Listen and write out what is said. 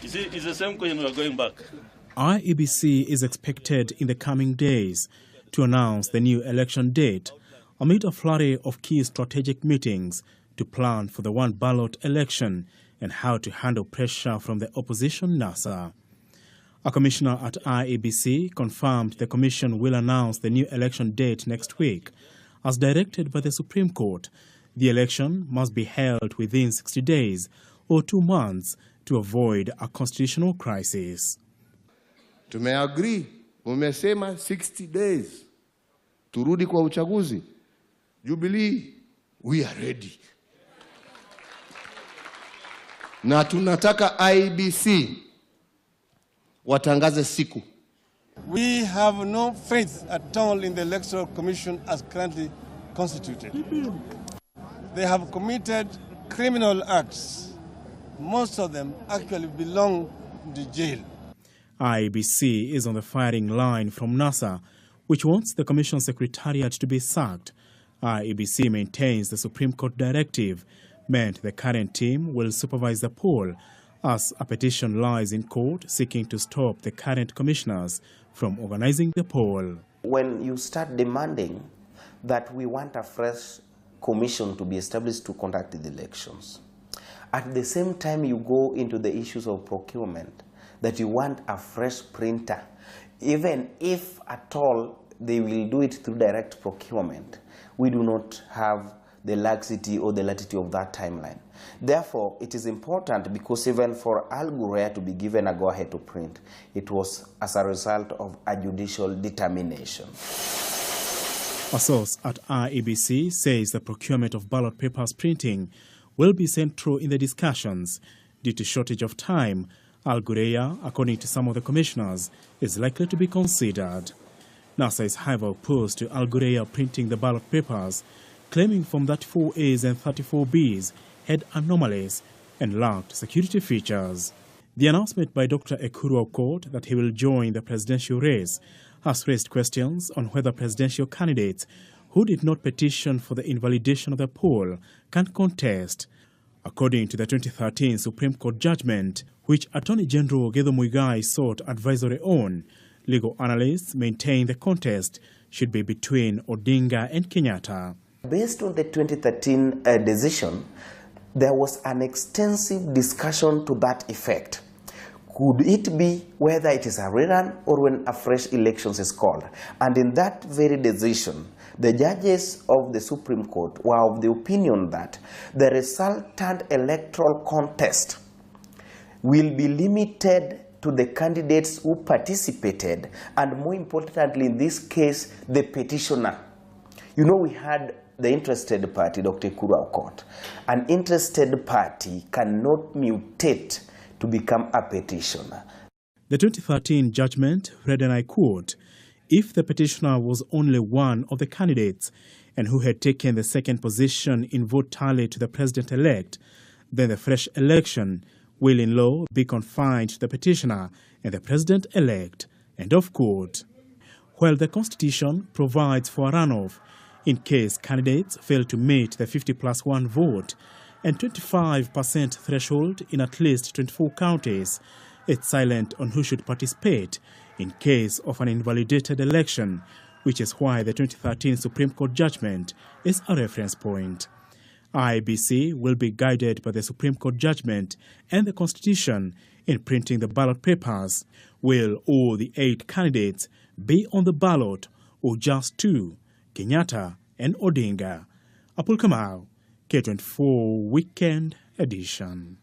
You see, it's the same question we are going back. Iebc is expected in the coming days to announce the new election date amid a flurry of key strategic meetings to plan for the one-ballot election and how to handle pressure from the opposition NASA. A commissioner at Iebc confirmed the commission will announce the new election date next week. As directed by the Supreme Court, the election must be held within 60 days or 2 months to avoid a constitutional crisis. Tumeagree, umesema 60 days. Turudi kwa uchaguzi. Jubilee, we are ready. Na tunataka Iebc watangaze siku. We have no faith at all in the Electoral Commission as currently constituted. They have committed criminal acts. Most of them actually belong to jail. Iebc is on the firing line from NASA, which wants the Commission Secretariat to be sacked. Iebc maintains the Supreme Court directive meant the current team will supervise the poll, as a petition lies in court seeking to stop the current commissioners from organizing the poll. When you start demanding that we want a fresh commission to be established to conduct the elections, at the same time you go into the issues of procurement, that you want a fresh printer, even if at all they will do it through direct procurement, we do not have the laxity or the latitude of that timeline. Therefore, it is important, because even for Al Ghurair to be given a go-ahead to print, it was as a result of a judicial determination. A source at Iebc says the procurement of ballot papers printing will be central in the discussions. Due to shortage of time, Al Ghurair, according to some of the commissioners, is likely to be considered. NASA is however opposed to Al Ghurair printing the ballot papers, claiming Form 34As and 34Bs had anomalies and lacked security features. The announcement by Dr. Ekuru Aukot that he will join the presidential race has raised questions on whether presidential candidates who did not petition for the invalidation of the poll can contest. According to the 2013 Supreme Court judgment, which Attorney General Githu Muigai sought advisory on, legal analysts maintain the contest should be between Odinga and Kenyatta. Based on the 2013 decision, there was an extensive discussion to that effect. Could it be whether it is a rerun or when a fresh election is called? And in that very decision, the judges of the Supreme Court were of the opinion that the resultant electoral contest will be limited to the candidates who participated, and more importantly in this case, the petitioner. You know, we had the interested party, Dr. Ekuru Aukot. An interested party cannot mutate to become a petitioner. The 2013 judgment read, and I quote, "If the petitioner was only one of the candidates and who had taken the second position in vote tally to the president-elect, then the fresh election will in law be confined to the petitioner and the president-elect," end of quote. While the Constitution provides for a runoff in case candidates fail to meet the 50+1 vote and 25% threshold in at least 24 counties, it's silent on who should participate in case of an invalidated election, which is why the 2013 Supreme Court judgment is a reference point. Iebc will be guided by the Supreme Court judgment and the Constitution in printing the ballot papers. Will all the 8 candidates be on the ballot or just 2, Kenyatta and Odinga? Apul Kamau, K24 Weekend Edition.